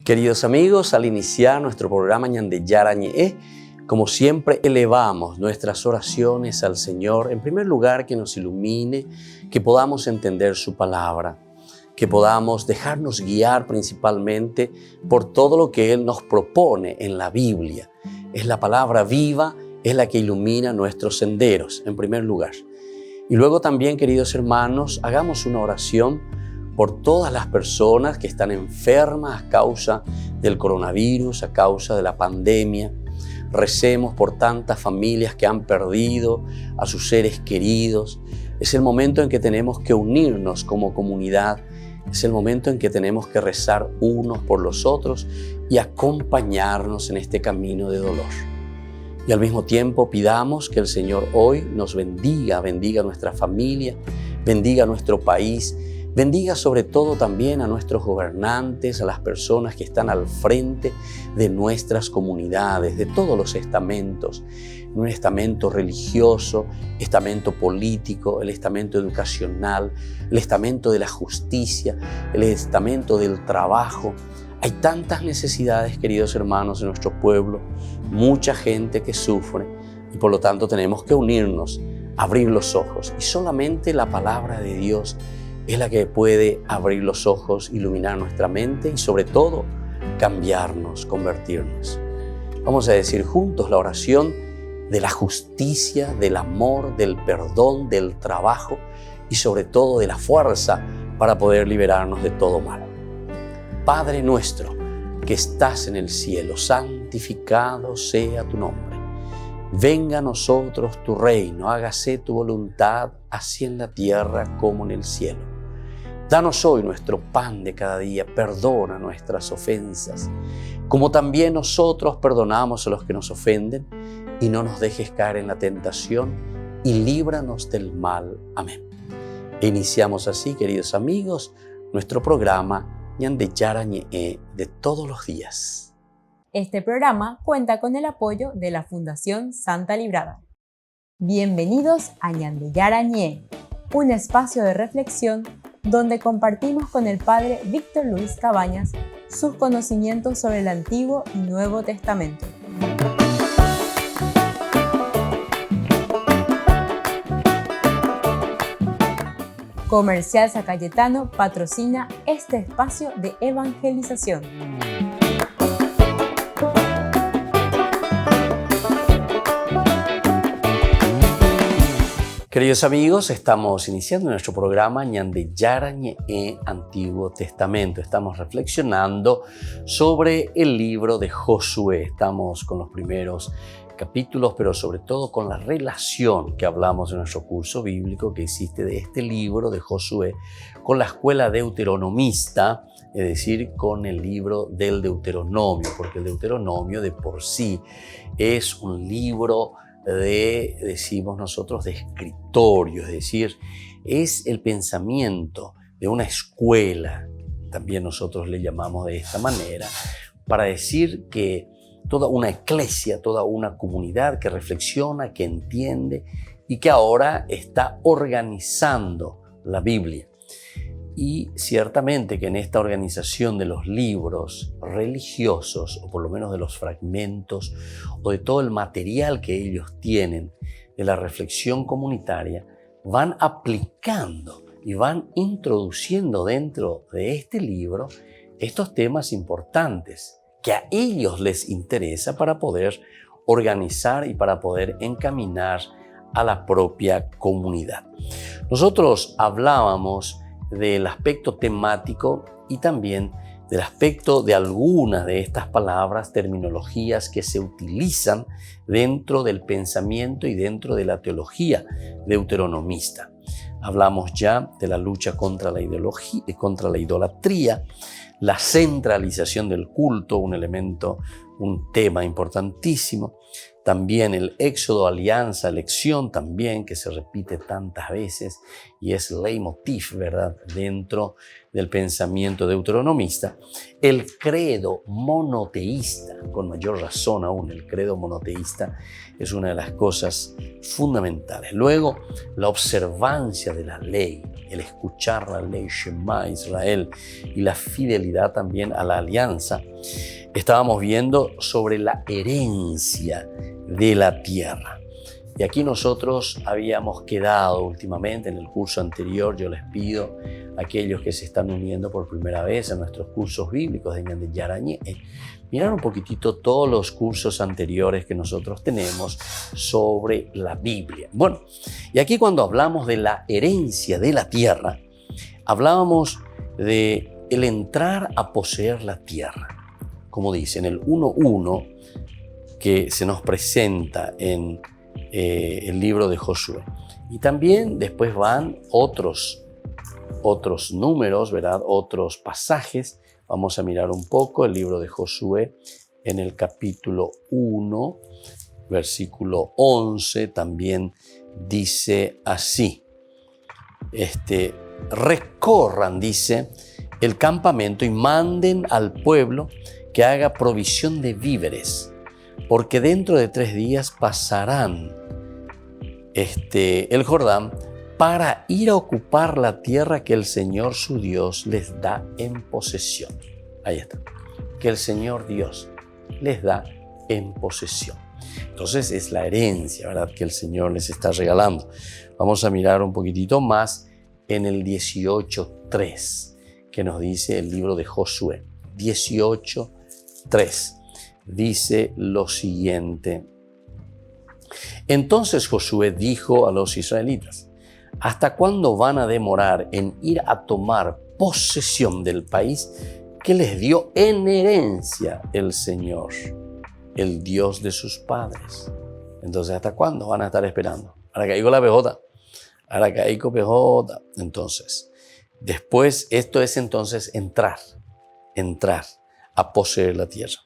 Queridos amigos, al iniciar nuestro programa Ñande Yarañe, como siempre elevamos nuestras oraciones al Señor. En primer lugar, que nos ilumine, que podamos entender su palabra, que podamos dejarnos guiar principalmente por todo lo que Él nos propone en la Biblia. Es la palabra viva, es la que ilumina nuestros senderos, en primer lugar. Y luego también, queridos hermanos, hagamos una oración por todas las personas que están enfermas a causa del coronavirus, a causa de la pandemia. Recemos por tantas familias que han perdido a sus seres queridos. Es el momento en que tenemos que unirnos como comunidad. Es el momento en que tenemos que rezar unos por los otros y acompañarnos en este camino de dolor. Y al mismo tiempo pidamos que el Señor hoy nos bendiga a nuestra familia, bendiga a nuestro país, bendiga sobre todo también a nuestros gobernantes, a las personas que están al frente de nuestras comunidades, de todos los estamentos, un estamento religioso, estamento político, el estamento educacional, el estamento de la justicia, el estamento del trabajo. Hay tantas necesidades, queridos hermanos, en nuestro pueblo, mucha gente que sufre y por lo tanto tenemos que unirnos, abrir los ojos y solamente la palabra de Dios es la que puede abrir los ojos, iluminar nuestra mente y sobre todo cambiarnos, convertirnos. Vamos a decir juntos la oración de la justicia, del amor, del perdón, del trabajo y sobre todo de la fuerza para poder liberarnos de todo mal. Padre nuestro que estás en el cielo, santificado sea tu nombre. Venga a nosotros tu reino, hágase tu voluntad, así en la tierra como en el cielo. Danos hoy nuestro pan de cada día, perdona nuestras ofensas, como también nosotros perdonamos a los que nos ofenden, y no nos dejes caer en la tentación, y líbranos del mal. Amén. E iniciamos así, queridos amigos, nuestro programa Ñande Yarañe de todos los días. Este programa cuenta con el apoyo de la Fundación Santa Librada. Bienvenidos a Ñande Yarañe, un espacio de reflexión donde compartimos con el Padre Víctor Luis Cabañas sus conocimientos sobre el Antiguo y Nuevo Testamento. Comercial San Cayetano patrocina este espacio de evangelización. Queridos amigos, estamos iniciando nuestro programa Ñande Yarañe Antiguo Testamento. Estamos reflexionando sobre el libro de Josué. Estamos con los primeros capítulos, pero sobre todo con la relación que hablamos en nuestro curso bíblico que existe de este libro de Josué con la escuela deuteronomista, es decir, con el libro del Deuteronomio, porque el Deuteronomio de por sí es un libro decimos nosotros, de escritorio, es decir, es el pensamiento de una escuela, también nosotros le llamamos de esta manera, para decir que toda una eclesia, toda una comunidad que reflexiona, que entiende y que ahora está organizando la Biblia. Y ciertamente que en esta organización de los libros religiosos, o por lo menos de los fragmentos, o de todo el material que ellos tienen de la reflexión comunitaria, van aplicando y van introduciendo dentro de este libro estos temas importantes que a ellos les interesa para poder organizar y para poder encaminar a la propia comunidad. Nosotros hablábamos del aspecto temático y también del aspecto de algunas de estas palabras, terminologías que se utilizan dentro del pensamiento y dentro de la teología deuteronomista. Hablamos ya de la lucha contra la idolatría, la centralización del culto, un elemento un tema importantísimo. También el éxodo, alianza, elección también, que se repite tantas veces y es leitmotiv, ¿verdad?, dentro del pensamiento deuteronomista. El credo monoteísta, con mayor razón aún, el credo monoteísta es una de las cosas fundamentales. Luego, la observancia de la ley, el escuchar la ley, Shema Israel, y la fidelidad también a la alianza. Estábamos viendo sobre la herencia de la tierra. Y aquí nosotros habíamos quedado últimamente en el curso anterior. Yo les pido a aquellos que se están uniendo por primera vez a nuestros cursos bíblicos de Ñande Yarañé, mirar un poquitito todos los cursos anteriores que nosotros tenemos sobre la Biblia. Bueno, y aquí cuando hablamos de la herencia de la tierra, hablábamos de el entrar a poseer la tierra. Como dice en el 1:1 que se nos presenta en el libro de Josué. Y también después van otros números, ¿verdad?, otros pasajes. Vamos a mirar un poco el libro de Josué en el capítulo 1, versículo 11, también dice así. Recorran, dice, el campamento y manden al pueblo que haga provisión de víveres, porque dentro de 3 días pasarán el Jordán para ir a ocupar la tierra que el Señor su Dios les da en posesión. Ahí está. Que el Señor Dios les da en posesión. Entonces es la herencia, ¿verdad?, que el Señor les está regalando. Vamos a mirar un poquitito más en el 18:3, que nos dice el libro de Josué. 18:3 dice lo siguiente. Entonces Josué dijo a los israelitas: ¿hasta cuándo van a demorar en ir a tomar posesión del país que les dio en herencia el Señor, el Dios de sus padres? Entonces, ¿hasta cuándo van a estar esperando? Ahora caigo la PJ. Ahora caigo PJ. Entonces, después, esto es entonces entrar a poseer la tierra.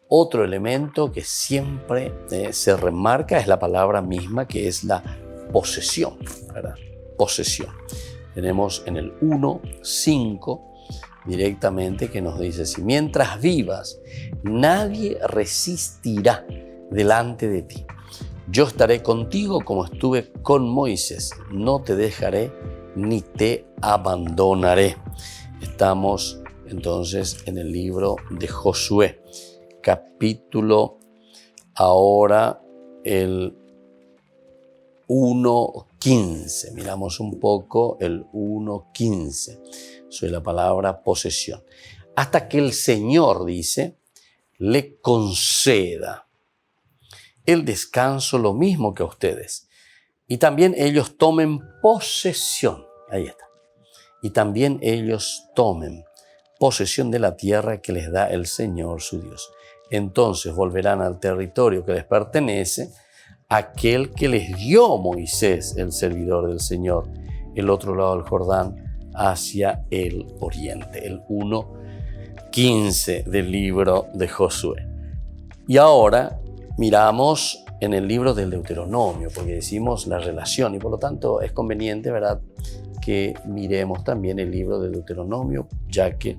Otro elemento que siempre se remarca es la palabra misma, que es la posesión, ¿verdad? Posesión. Tenemos en el 1:5 directamente que nos dice: si mientras vivas, nadie resistirá delante de ti. Yo estaré contigo como estuve con Moisés. No te dejaré ni te abandonaré. Estamos entonces en el libro de Josué, capítulo ahora el 1:15. Miramos un poco el 1:15 sobre la palabra posesión. Hasta que el Señor, dice, le conceda el descanso lo mismo que a ustedes. Y también ellos tomen posesión. Ahí está. Y también ellos tomen posesión de la tierra que les da el Señor su Dios. Entonces volverán al territorio que les pertenece, aquel que les dio Moisés, el servidor del Señor, el otro lado del Jordán, hacia el oriente. El 1:15 del libro de Josué. Y ahora miramos en el libro del Deuteronomio, porque decimos la relación, y por lo tanto es conveniente, ¿verdad?, que miremos también el libro del Deuteronomio, ya que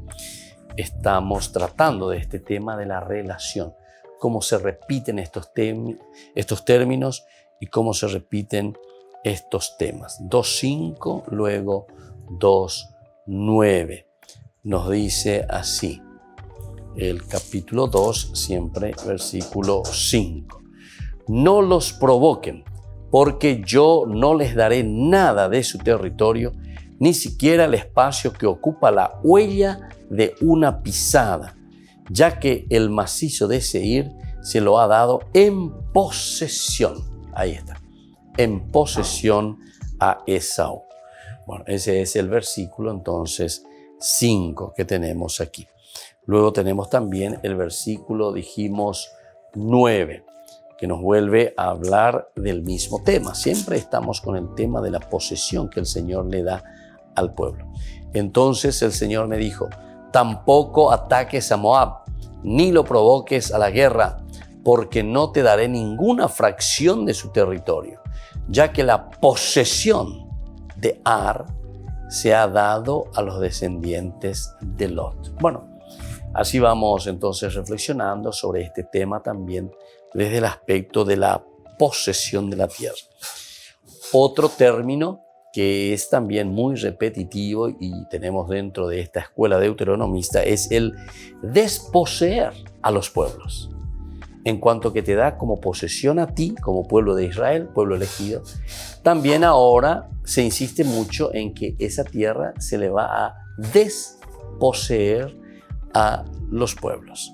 estamos tratando de este tema de la relación, cómo se repiten estos términos y cómo se repiten estos temas. 2:5, luego 2:9. Nos dice así, el capítulo 2, siempre versículo 5. No los provoquen, porque yo no les daré nada de su territorio, ni siquiera el espacio que ocupa la huella de una pisada, ya que el macizo de Seir se lo ha dado en posesión. Ahí está, en posesión a Esaú. Bueno, ese es el versículo entonces 5 que tenemos aquí. Luego tenemos también el versículo, dijimos, 9, que nos vuelve a hablar del mismo tema. Siempre estamos con el tema de la posesión que el Señor le da al pueblo. Entonces el Señor me dijo: tampoco ataques a Moab, ni lo provoques a la guerra, porque no te daré ninguna fracción de su territorio, ya que la posesión de Ar se ha dado a los descendientes de Lot. Bueno, así vamos entonces reflexionando sobre este tema también desde el aspecto de la posesión de la tierra. Otro término que es también muy repetitivo y tenemos dentro de esta escuela deuteronomista es el desposeer a los pueblos. En cuanto que te da como posesión a ti, como pueblo de Israel, pueblo elegido, también ahora se insiste mucho en que esa tierra se le va a desposeer a los pueblos.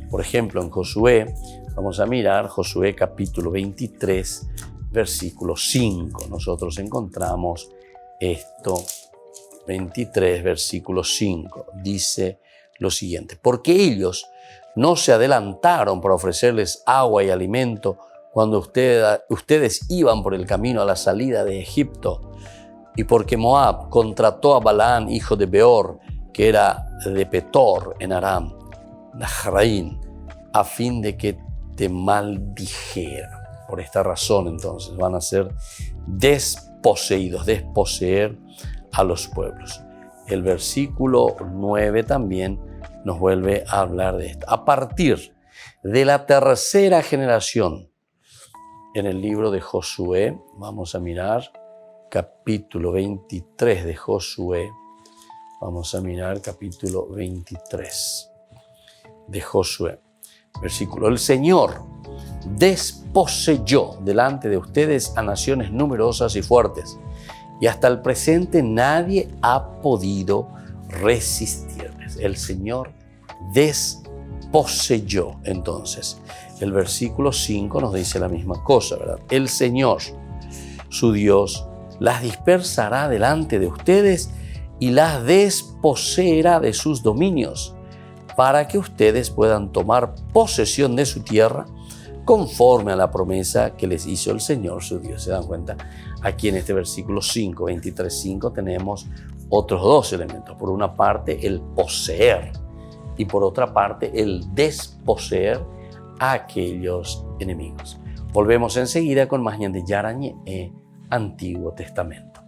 Por ejemplo, en Josué, vamos a mirar Josué capítulo 23, versículo 5. Nosotros encontramos esto, 23, versículo 5. Dice lo siguiente: porque ellos no se adelantaron para ofrecerles agua y alimento cuando ustedes iban por el camino a la salida de Egipto, y porque Moab contrató a Balaán, hijo de Beor, que era de Petor en Aram, Naharaín, a fin de que te maldijera. Por esta razón, entonces, van a ser desposeídos, desposeer a los pueblos. El versículo 9 también nos vuelve a hablar de esto. A partir de la tercera generación, en el libro de Josué, vamos a mirar capítulo 23 de Josué. Vamos a mirar capítulo 23 de Josué. Versículo: el Señor desposeyó delante de ustedes a naciones numerosas y fuertes, y hasta el presente nadie ha podido resistirles. El Señor desposeyó. Entonces, el versículo 5 nos dice la misma cosa, ¿verdad? El Señor, su Dios, las dispersará delante de ustedes y las desposeerá de sus dominios, para que ustedes puedan tomar posesión de su tierra conforme a la promesa que les hizo el Señor su Dios. ¿Se dan cuenta? Aquí en este versículo 5, 23:5, tenemos otros dos elementos. Por una parte, el poseer, y por otra parte, el desposeer a aquellos enemigos. Volvemos enseguida con más Ñande Yarañe, Antiguo Testamento.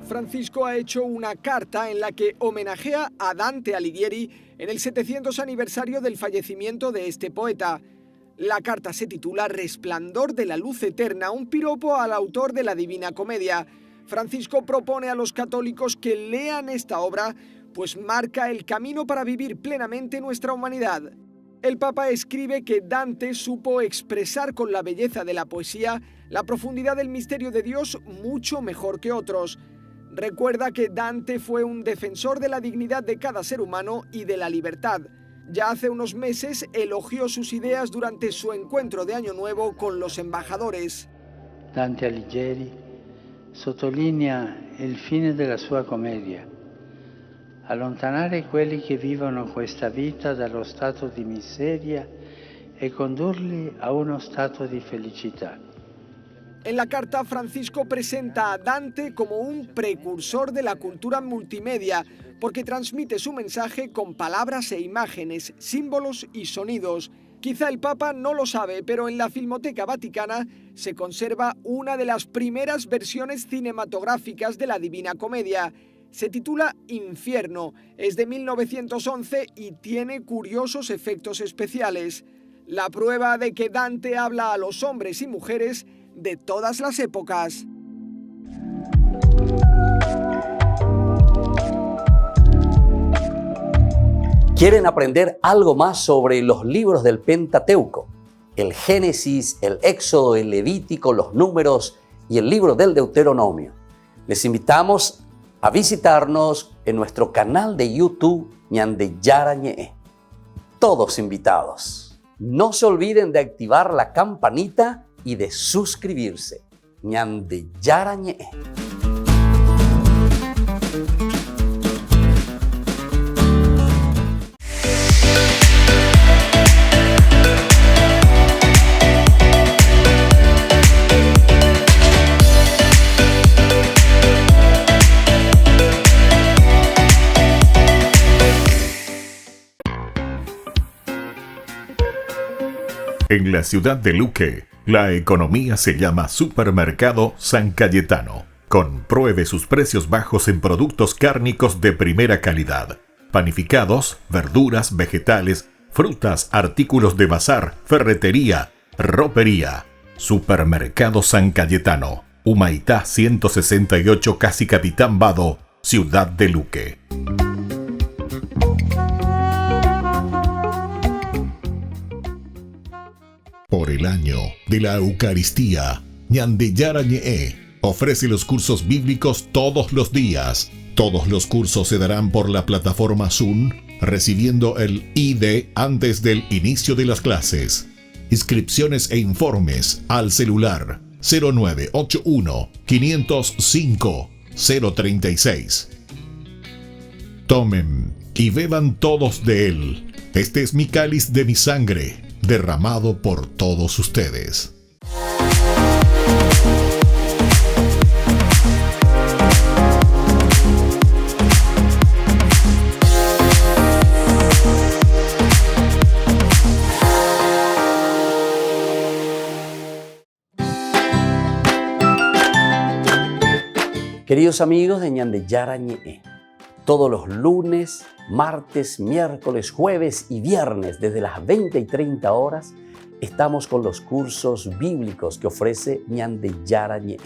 Francisco ha hecho una carta en la que homenajea a Dante Alighieri en el 700 aniversario del fallecimiento de este poeta. La carta se titula Resplandor de la luz eterna, un piropo al autor de la Divina Comedia. Francisco propone a los católicos que lean esta obra, pues marca el camino para vivir plenamente nuestra humanidad. El Papa escribe que Dante supo expresar con la belleza de la poesía la profundidad del misterio de Dios mucho mejor que otros. Recuerda que Dante fue un defensor de la dignidad de cada ser humano y de la libertad. Ya hace unos meses elogió sus ideas durante su encuentro de Año Nuevo con los embajadores. Dante Alighieri sottolinea il fine della sua commedia: allontanare quelli che vivono questa vita dallo stato di miseria e condurli a uno stato di felicità. En la carta, Francisco presenta a Dante como un precursor de la cultura multimedia, porque transmite su mensaje con palabras e imágenes, símbolos y sonidos. Quizá el Papa no lo sabe, pero en la Filmoteca Vaticana se conserva una de las primeras versiones cinematográficas de la Divina Comedia. Se titula Infierno, es de 1911 y tiene curiosos efectos especiales. La prueba de que Dante habla a los hombres y mujeres de todas las épocas. ¿Quieren aprender algo más sobre los libros del Pentateuco? El Génesis, el Éxodo, el Levítico, los Números y el libro del Deuteronomio. Les invitamos a visitarnos en nuestro canal de YouTube Ñande Yarañe. Todos invitados. No se olviden de activar la campanita y de suscribirse. Ñande Yarañe. En la ciudad de Luque, la economía se llama Supermercado San Cayetano. Compruebe sus precios bajos en productos cárnicos de primera calidad. Panificados, verduras, vegetales, frutas, artículos de bazar, ferretería, ropería. Supermercado San Cayetano, Humaitá 168, Casi Capitán Vado, ciudad de Luque. Por el año de la Eucaristía, Ñande Yarañe ofrece los cursos bíblicos todos los días. Todos los cursos se darán por la plataforma Zoom, recibiendo el ID antes del inicio de las clases. Inscripciones e informes al celular 0981 505 036. Tomen y beban todos de él. Este es mi cáliz de mi sangre, derramado por todos ustedes. Queridos amigos de Ñande Yarañe, todos los lunes, martes, miércoles, jueves y viernes desde las 20 y 30 horas estamos con los cursos bíblicos que ofrece Ñande Yarañe.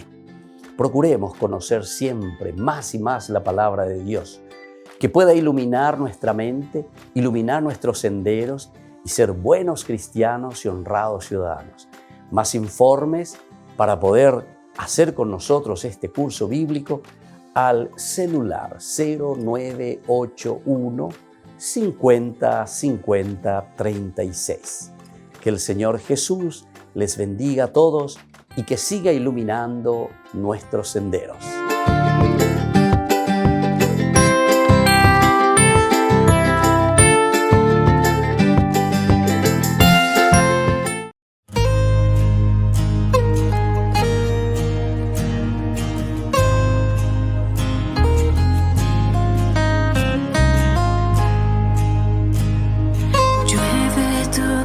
Procuremos conocer siempre más y más la palabra de Dios, que pueda iluminar nuestra mente, iluminar nuestros senderos y ser buenos cristianos y honrados ciudadanos. Más informes para poder hacer con nosotros este curso bíblico al celular 0981 50 50 36. Que el Señor Jesús les bendiga a todos y que siga iluminando nuestros senderos.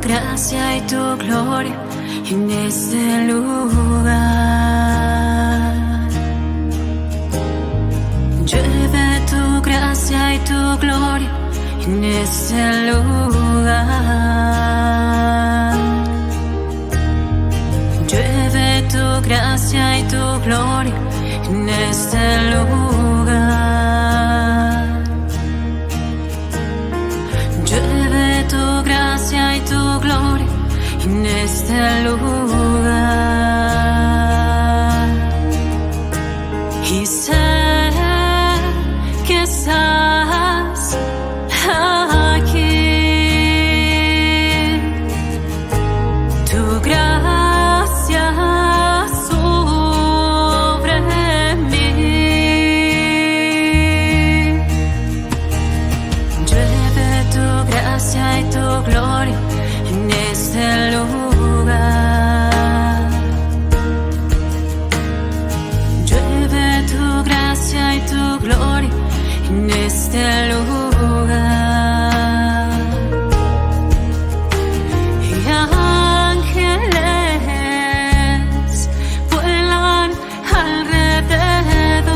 Gracia y tu gloria en este lugar. Llueve tu gracia y tu gloria en este lugar. Llueve tu gracia y tu gloria en este lugar. Llueve tu gracia y tu gloria en este lugar. Y sé que estás aquí. Tu gracia sobre mí. Llueve tu gracia y tu gloria en este lugar. Llueve tu gracia y tu gloria en este lugar. Y ángeles vuelan alrededor.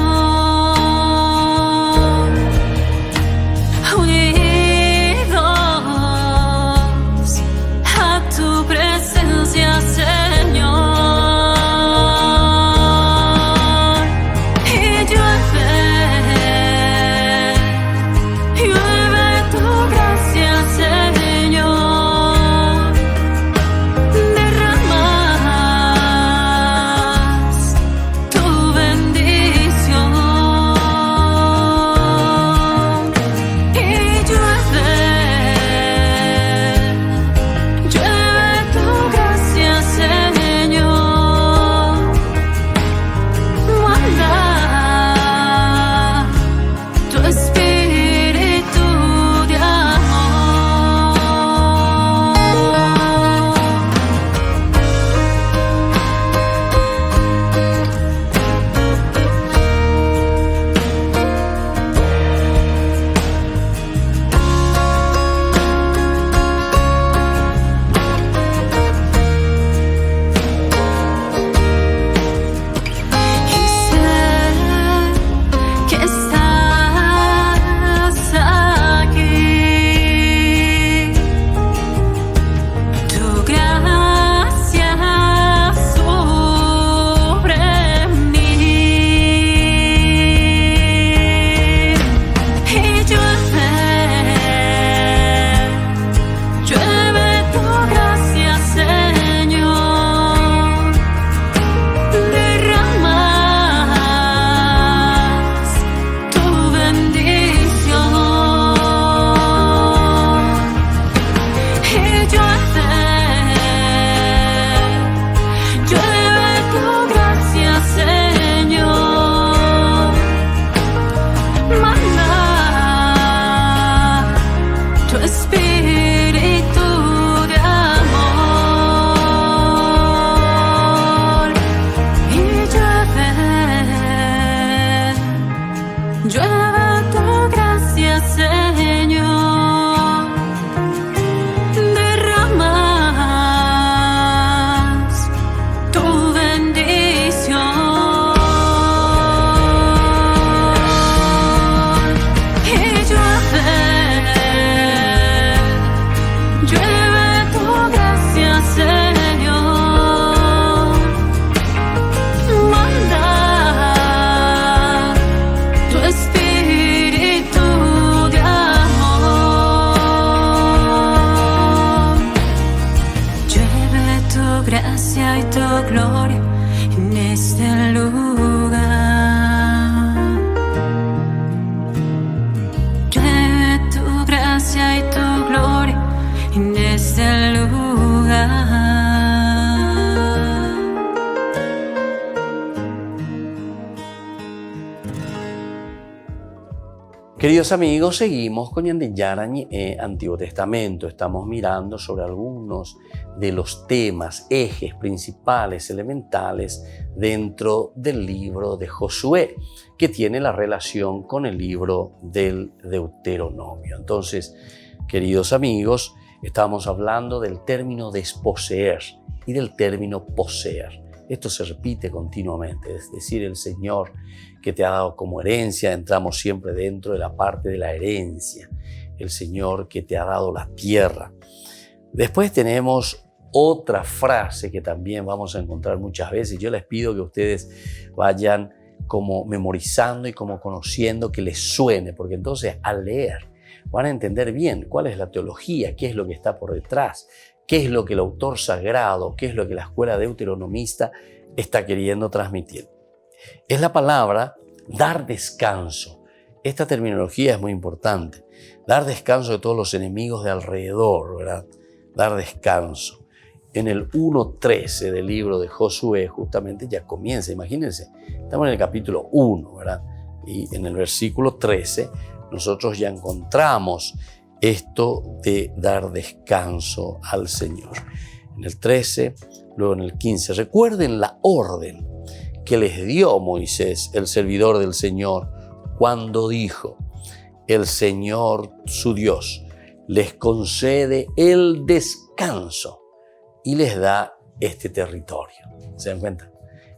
Unidos a tu presencia, Señor. Y llueve Queridos amigos, seguimos con Ñande Yarañe Antiguo Testamento. Estamos mirando sobre algunos de los temas, ejes principales, elementales dentro del libro de Josué, que tiene la relación con el libro del Deuteronomio. Entonces, queridos amigos, estamos hablando del término desposeer y del término poseer. Esto se repite continuamente, es decir, el Señor que te ha dado como herencia, entramos siempre dentro de la parte de la herencia, el Señor que te ha dado la tierra. Después tenemos otra frase que también vamos a encontrar muchas veces. Yo les pido que ustedes vayan como memorizando y como conociendo, que les suene, porque entonces al leer van a entender bien cuál es la teología, qué es lo que está por detrás, qué es lo que el autor sagrado, qué es lo que la escuela deuteronomista está queriendo transmitir. Es la palabra dar descanso. Esta terminología es muy importante. Dar descanso de todos los enemigos de alrededor, ¿verdad? Dar descanso. En el 1:13 del libro de Josué justamente ya comienza, imagínense, estamos en el capítulo 1, ¿verdad? Y en el versículo 13 nosotros ya encontramos esto de dar descanso al Señor. En el 13, luego en el 15, recuerden la orden que les dio Moisés, el servidor del Señor, cuando dijo: el Señor, su Dios, les concede el descanso y les da este territorio. ¿Se dan cuenta?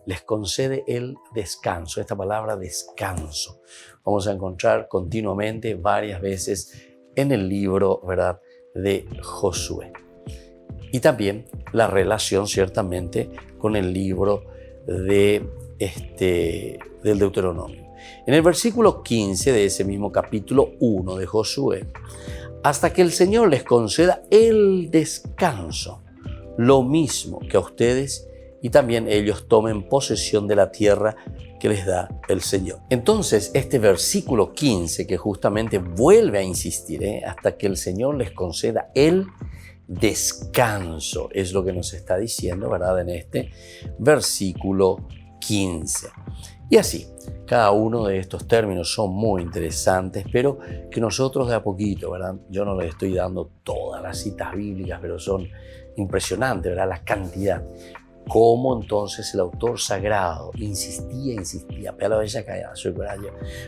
Les concede el descanso. Esta palabra descanso vamos a encontrar continuamente varias veces en el libro, ¿verdad?, de Josué. Y también la relación ciertamente con el libro del Deuteronomio. En el versículo 15 de ese mismo capítulo 1 de Josué, hasta que el Señor les conceda el descanso, lo mismo que a ustedes, y también ellos tomen posesión de la tierra que les da el Señor. Entonces, este versículo 15 que justamente vuelve a insistir, hasta que el Señor les conceda el descanso, es lo que nos está diciendo, ¿verdad?, en este versículo 15. Y así, cada uno de estos términos son muy interesantes, pero que nosotros de a poquito, ¿verdad? Yo no les estoy dando todas las citas bíblicas, pero son impresionantes, ¿verdad?, la cantidad. Cómo entonces el autor sagrado insistía,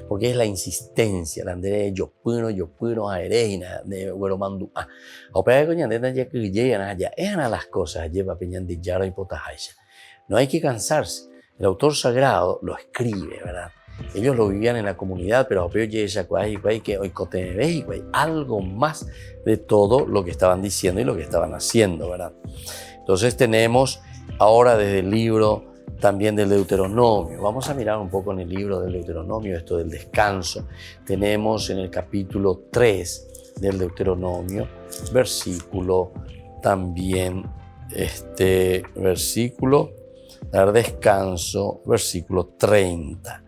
porque es la insistencia, la de yo puedo a Ereina, de Hueromandu. Las cosas lleva peñan de Yara y Potajaya. No hay que cansarse. El autor sagrado lo escribe, ¿verdad? Ellos lo vivían en la comunidad, pero algo más de todo lo que estaban diciendo y lo que estaban haciendo, ¿verdad? Entonces tenemos ahora desde el libro también del Deuteronomio. Vamos a mirar un poco en el libro del Deuteronomio esto del descanso. Tenemos en el capítulo 3 del Deuteronomio, versículo también, versículo, dar descanso, versículo 30.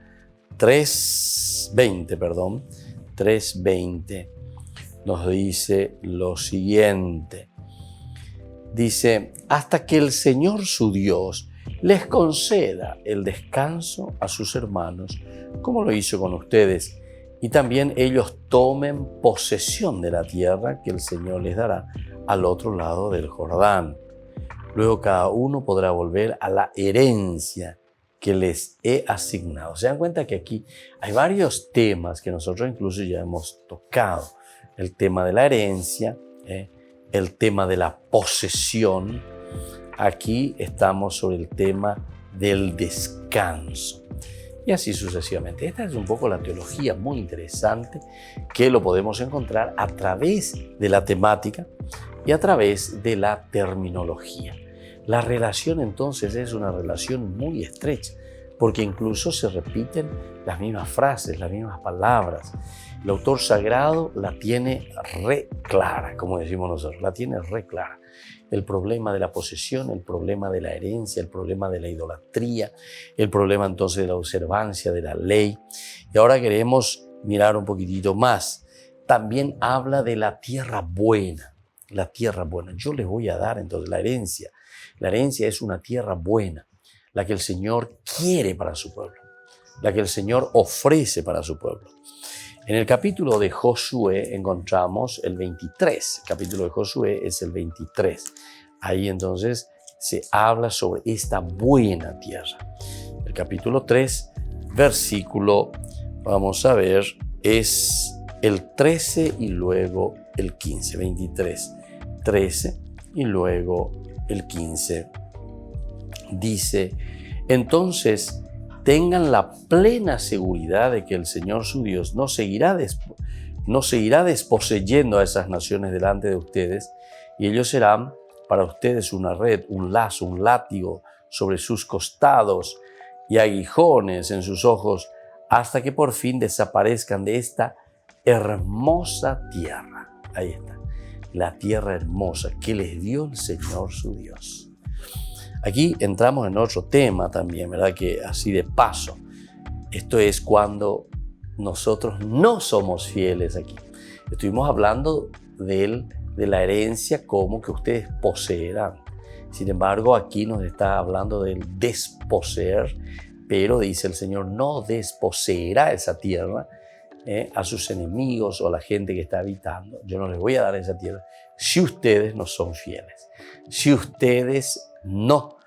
3:20 nos dice lo siguiente. Dice: hasta que el Señor su Dios les conceda el descanso a sus hermanos, como lo hizo con ustedes, y también ellos tomen posesión de la tierra que el Señor les dará al otro lado del Jordán. Luego cada uno podrá volver a la herencia que les he asignado. Se dan cuenta que aquí hay varios temas que nosotros incluso ya hemos tocado. El tema de la herencia, el tema de la posesión. Aquí estamos sobre el tema del descanso. Y así sucesivamente. Esta es un poco la teología muy interesante que lo podemos encontrar a través de la temática y a través de la terminología. La relación entonces es una relación muy estrecha, porque incluso se repiten las mismas frases, las mismas palabras. El autor sagrado la tiene re clara, como decimos nosotros, la tiene re clara. El problema de la posesión, el problema de la herencia, el problema de la idolatría, el problema entonces de la observancia de la ley. Y ahora queremos mirar un poquitito más. También habla de la tierra buena. La tierra buena. Yo les voy a dar entonces la herencia. La herencia es una tierra buena, la que el Señor quiere para su pueblo, la que el Señor ofrece para su pueblo. En el capítulo de Josué encontramos el 23. El capítulo de Josué es el 23. Ahí entonces se habla sobre esta buena tierra. El capítulo 3, versículo, vamos a ver, es el 13 y luego el 15. 23, 13 y luego el 15. Dice, entonces tengan la plena seguridad de que el Señor su Dios no seguirá desposeyendo a esas naciones delante de ustedes, y ellos serán para ustedes una red, un lazo, un látigo sobre sus costados y aguijones en sus ojos, hasta que por fin desaparezcan de esta hermosa tierra. Ahí está, la tierra hermosa que les dio el Señor su Dios. Aquí entramos en otro tema también, ¿verdad? Que así de paso, esto es cuando nosotros no somos fieles aquí. Estuvimos hablando de la herencia como que ustedes poseerán. Sin embargo, aquí nos está hablando del desposeer, pero dice el Señor, no desposeerá esa tierra a sus enemigos o a la gente que está habitando. Yo no les voy a dar esa tierra si ustedes no son fieles. Si ustedes no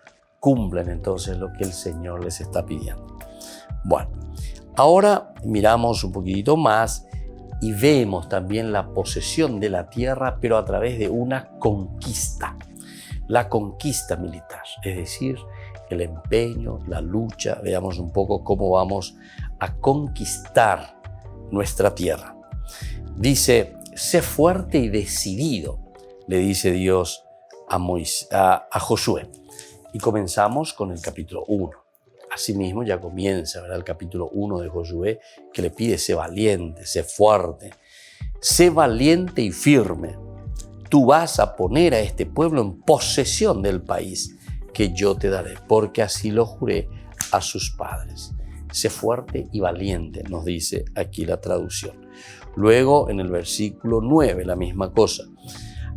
cumplen entonces lo que el Señor les está pidiendo. Bueno, ahora miramos un poquitito más y vemos también la posesión de la tierra, pero a través de una conquista. La conquista militar, es decir, el empeño, la lucha. Veamos un poco cómo vamos a conquistar nuestra tierra. Dice, sé fuerte y decidido, le dice Dios a Josué. Y comenzamos con el capítulo 1. Asimismo ya comienza, ¿verdad? El capítulo 1 de Josué, que le pide, sé valiente, sé fuerte, sé valiente y firme. Tú vas a poner a este pueblo en posesión del país que yo te daré, porque así lo juré a sus padres. Sé fuerte y valiente, nos dice aquí la traducción. Luego en el versículo 9, la misma cosa.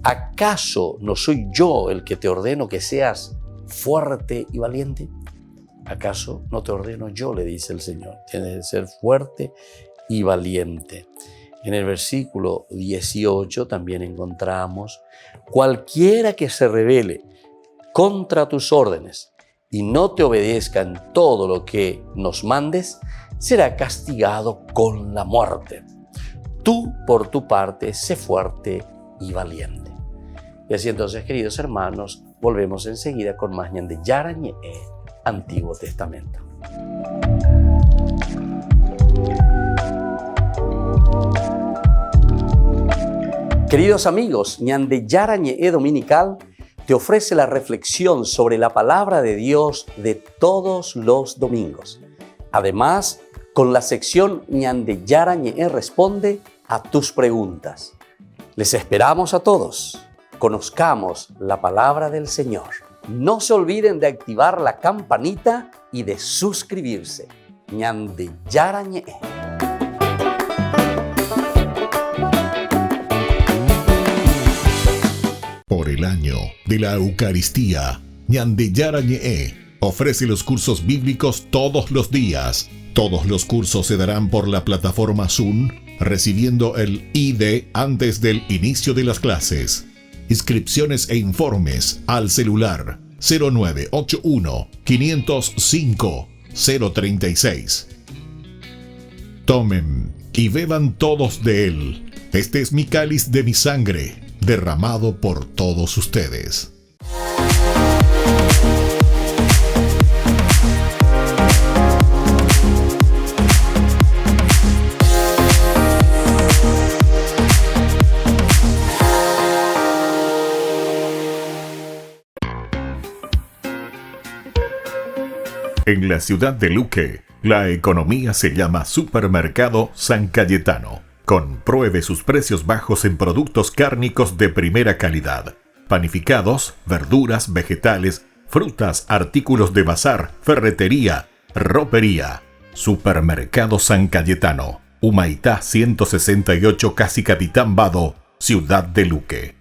¿Acaso no soy yo el que te ordeno que seas fuerte y valiente? ¿Acaso no te ordeno yo?, le dice el Señor. Tienes que ser fuerte y valiente. En el versículo 18 también encontramos, cualquiera que se rebele contra tus órdenes y no te obedezca en todo lo que nos mandes, será castigado con la muerte. Tú, por tu parte, sé fuerte y valiente. Y así entonces, queridos hermanos, volvemos enseguida con más Ñande Yarañe, Antiguo Testamento. Queridos amigos, Ñande Yarañe Dominical te ofrece la reflexión sobre la palabra de Dios de todos los domingos. Además, con la sección Ñande Yarañe responde a tus preguntas. Les esperamos a todos. Conozcamos la palabra del Señor. No se olviden de activar la campanita y de suscribirse. Ñande Yarañe. Por el año de la Eucaristía, Ñande Yarañe ofrece los cursos bíblicos todos los días. Todos los cursos se darán por la plataforma Zoom, recibiendo el ID antes del inicio de las clases. Inscripciones e informes al celular 0981 505 036. Tomen y beban todos de él. Este es mi cáliz de mi sangre, derramado por todos ustedes. En la ciudad de Luque, la economía se llama Supermercado San Cayetano. Compruebe sus precios bajos en productos cárnicos de primera calidad. Panificados, verduras, vegetales, frutas, artículos de bazar, ferretería, ropería. Supermercado San Cayetano. Humaitá 168, Casi Capitán Vado, ciudad de Luque.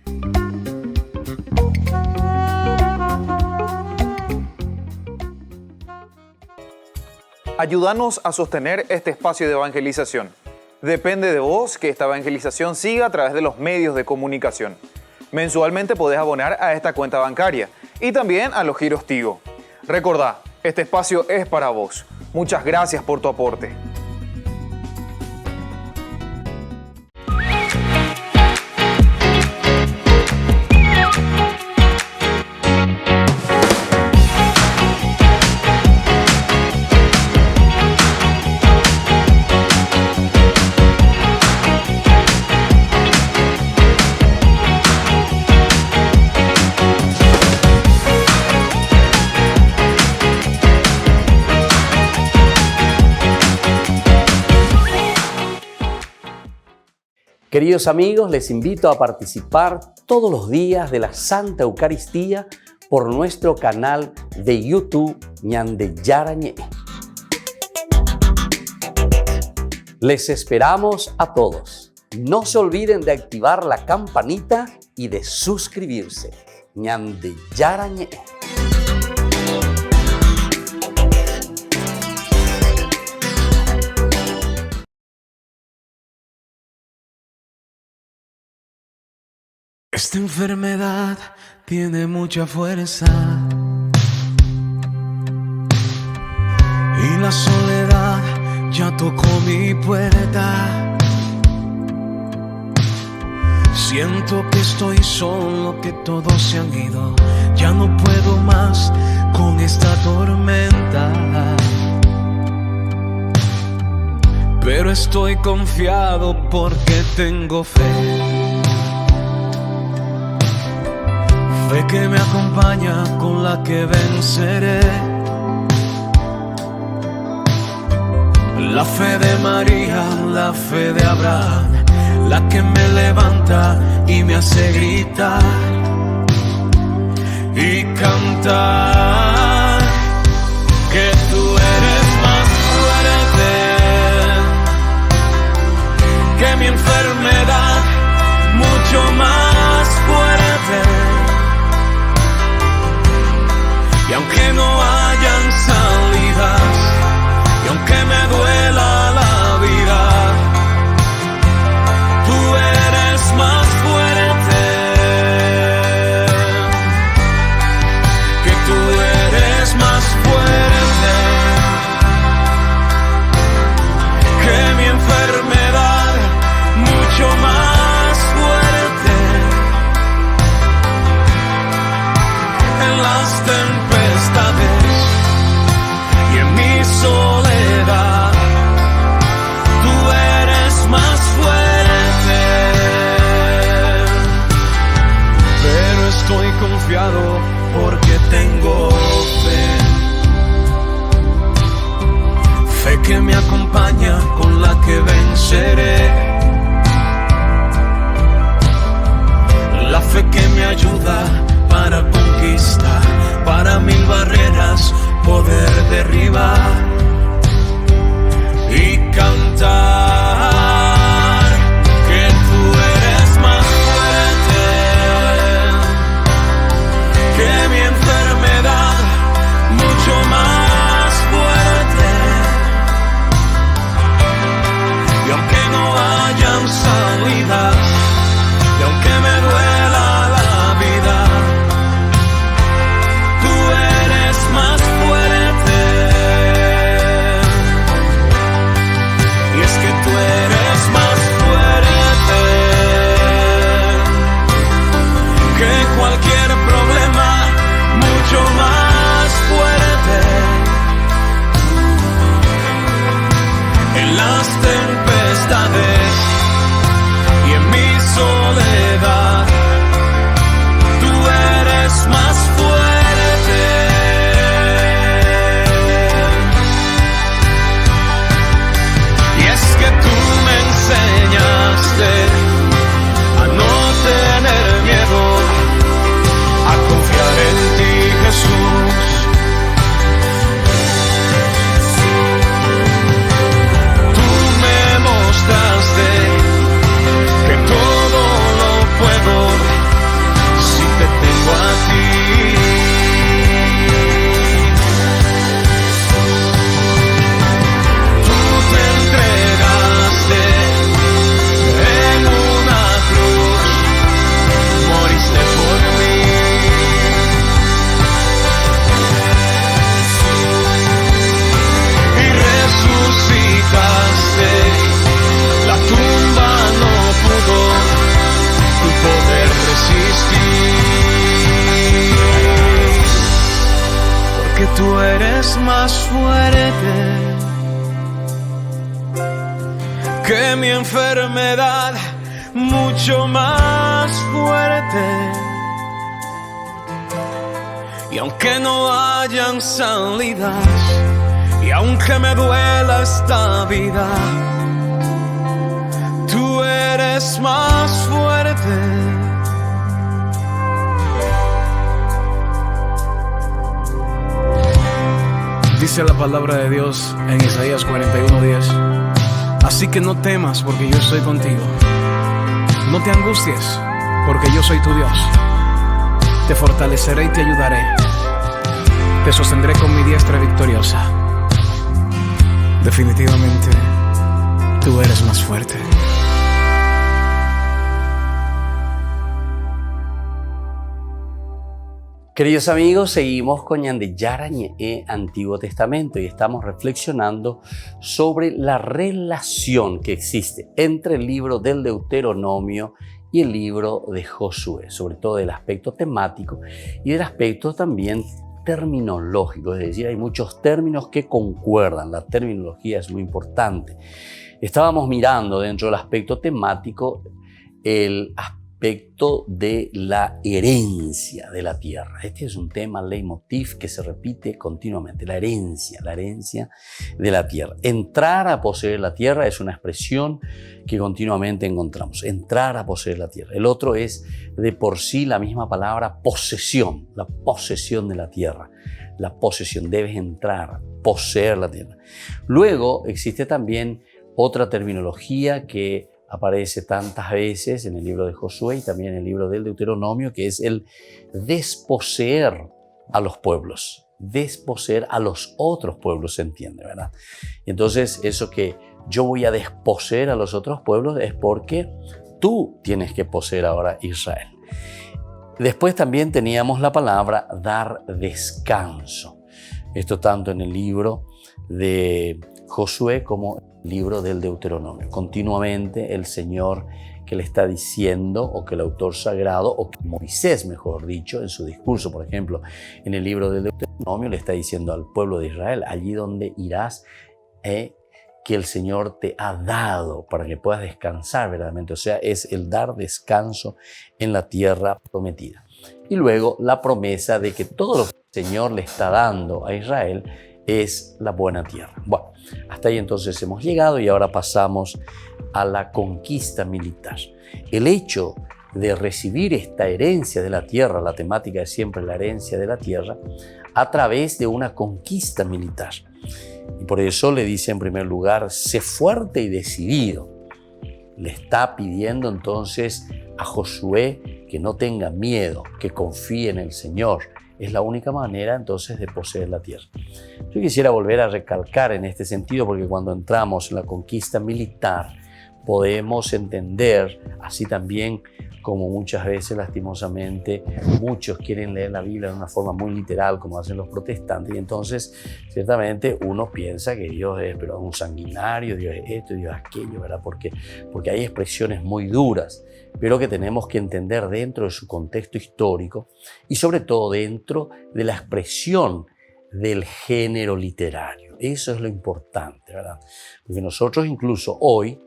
Ayúdanos a sostener este espacio de evangelización. Depende de vos que esta evangelización siga a través de los medios de comunicación. Mensualmente podés abonar a esta cuenta bancaria y también a los giros Tigo. Recordá, este espacio es para vos. Muchas gracias por tu aporte. Queridos amigos, les invito a participar todos los días de la Santa Eucaristía por nuestro canal de YouTube Ñande Yarañé. Les esperamos a todos. No se olviden de activar la campanita y de suscribirse. Ñande Yarañé. Esta enfermedad tiene mucha fuerza y la soledad ya tocó mi puerta. Siento que estoy solo, que todos se han ido. Ya no puedo más con esta tormenta, pero estoy confiado porque tengo fe. Fe que me acompaña, con la que venceré. La fe de María, la fe de Abraham, la que me levanta y me hace gritar y cantar que tú eres más fuerte que mi enfermedad, mucho más fuerte. Y aunque no hayan salidas, y aunque me duela la vida, tú eres más fuerte, que tú eres más fuerte que mi enfermedad, mucho más fuerte en las tempestades y en mi soledad. Tú eres más fuerte, pero estoy confiado porque tengo fe. Fe que me acompaña, con la que venceré. La fe que me ayuda para conquistar, para mil barreras poder derribar y cantar que tú eres más fuerte que mi enfermedad, mucho más fuerte. Y aunque no hayan salidas, y aunque me duela la vida, tú eres más fuerte. Y es que tú eres más fuerte que cualquier problema, mucho más fuerte en las tempestades y en mi soledad. Tú eres más fuerte. Y es que tú me enseñaste a no tener miedo, a confiar en ti, Jesús. Tú me mostraste que todo lo puedo si te tengo a ti. Tú te entregaste que mi enfermedad mucho más fuerte. Y aunque no hayan salidas, y aunque me duela esta vida, tú eres más fuerte. Dice la palabra de Dios en Isaías 41:10. Así que no temas porque yo estoy contigo. No te angusties porque yo soy tu Dios. Te fortaleceré y te ayudaré. Te sostendré con mi diestra victoriosa. Definitivamente, tú eres más fuerte. Queridos amigos, seguimos con Ñande Yarañe Antiguo Testamento y estamos reflexionando sobre la relación que existe entre el libro del Deuteronomio y el libro de Josué, sobre todo del aspecto temático y del aspecto también terminológico, es decir, hay muchos términos que concuerdan, la terminología es muy importante. Estábamos mirando dentro del aspecto temático el aspecto de la herencia de la tierra. Este es un tema leitmotiv que se repite continuamente, la herencia de la tierra. Entrar a poseer la tierra es una expresión que continuamente encontramos, entrar a poseer la tierra. El otro es de por sí la misma palabra posesión, la posesión de la tierra. La posesión, debes entrar, poseer la tierra. Luego existe también otra terminología que aparece tantas veces en el libro de Josué y también en el libro del Deuteronomio, que es el desposeer a los pueblos, desposeer a los otros pueblos, se entiende, ¿verdad? Entonces, eso que yo voy a desposeer a los otros pueblos es porque tú tienes que poseer ahora Israel. Después también teníamos la palabra dar descanso. Esto tanto en el libro de Josué como el libro del Deuteronomio. Continuamente el Señor que le está diciendo, o que el autor sagrado, o que Moisés, mejor dicho, en su discurso, por ejemplo, en el libro del Deuteronomio, le está diciendo al pueblo de Israel, allí donde irás, que el Señor te ha dado para que puedas descansar verdaderamente. O sea, es el dar descanso en la tierra prometida. Y luego la promesa de que todo lo que el Señor le está dando a Israel es la buena tierra. Bueno, hasta ahí entonces hemos llegado y ahora pasamos a la conquista militar. El hecho de recibir esta herencia de la tierra, la temática es siempre la herencia de la tierra, a través de una conquista militar. Y por eso le dice en primer lugar, sé fuerte y decidido. Le está pidiendo entonces a Josué que no tenga miedo, que confíe en el Señor. Es la única manera entonces de poseer la tierra. Yo quisiera volver a recalcar en este sentido, porque cuando entramos en la conquista militar podemos entender, así también como muchas veces lastimosamente muchos quieren leer la Biblia de una forma muy literal como hacen los protestantes, y entonces ciertamente uno piensa que Dios es pero un sanguinario, Dios es esto, Dios es aquello, ¿verdad? Porque hay expresiones muy duras, pero que tenemos que entender dentro de su contexto histórico y sobre todo dentro de la expresión del género literario. Eso es lo importante, ¿verdad? Porque nosotros incluso hoy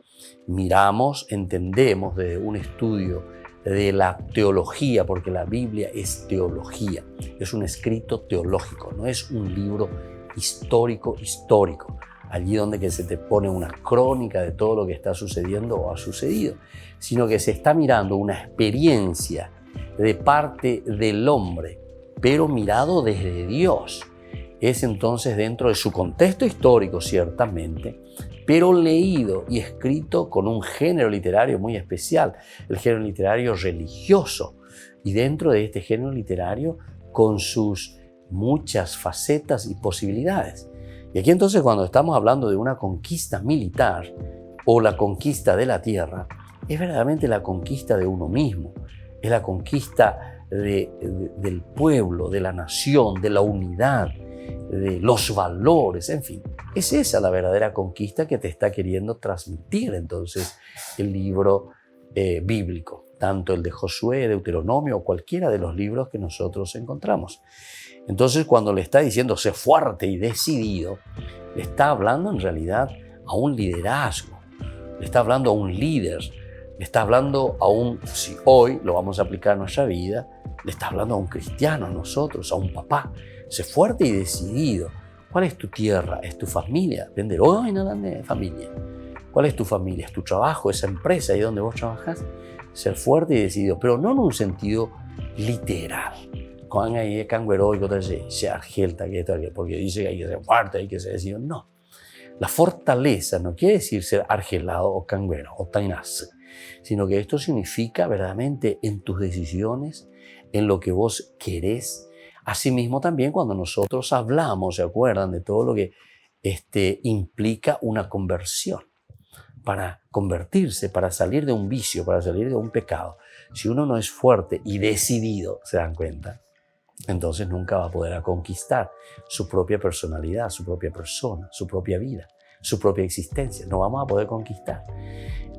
miramos, entendemos desde un estudio de la teología, porque la Biblia es teología, es un escrito teológico, no es un libro histórico, allí donde que se te pone una crónica de todo lo que está sucediendo o ha sucedido, sino que se está mirando una experiencia de parte del hombre, pero mirado desde Dios. Es entonces dentro de su contexto histórico, ciertamente, pero leído y escrito con un género literario muy especial, el género literario religioso. Y dentro de este género literario, con sus muchas facetas y posibilidades. Y aquí entonces cuando estamos hablando de una conquista militar o la conquista de la tierra, es verdaderamente la conquista de uno mismo, es la conquista del pueblo, de la nación, de la unidad, de los valores, en fin. Es esa la verdadera conquista que te está queriendo transmitir entonces el libro bíblico, tanto el de Josué, Deuteronomio o cualquiera de los libros que nosotros encontramos. Entonces cuando le está diciendo sé fuerte y decidido, le está hablando en realidad a un liderazgo, le está hablando a un líder, le está hablando a si hoy lo vamos a aplicar a nuestra vida, le está hablando a un cristiano, a nosotros, a un papá. Sé fuerte y decidido. ¿Cuál es tu tierra? ¿Es tu familia? Depende hoy no de familia. ¿Cuál es tu familia? ¿Es tu trabajo? ¿Esa empresa ahí donde vos trabajás? Ser fuerte y decidido, pero no en un sentido literal. Cuando hay canguero y cosas así, se argelta, porque dice que hay que ser fuerte, hay que ser decidido. No. La fortaleza no quiere decir ser argelado o canguero o tainaz, sino que esto significa verdaderamente en tus decisiones, en lo que vos querés. Asimismo también cuando nosotros hablamos, ¿se acuerdan de todo lo que implica una conversión? Para convertirse, para salir de un vicio, para salir de un pecado. Si uno no es fuerte y decidido, ¿se dan cuenta? Entonces nunca va a poder conquistar su propia personalidad, su propia persona, su propia vida, su propia existencia. No vamos a poder conquistar.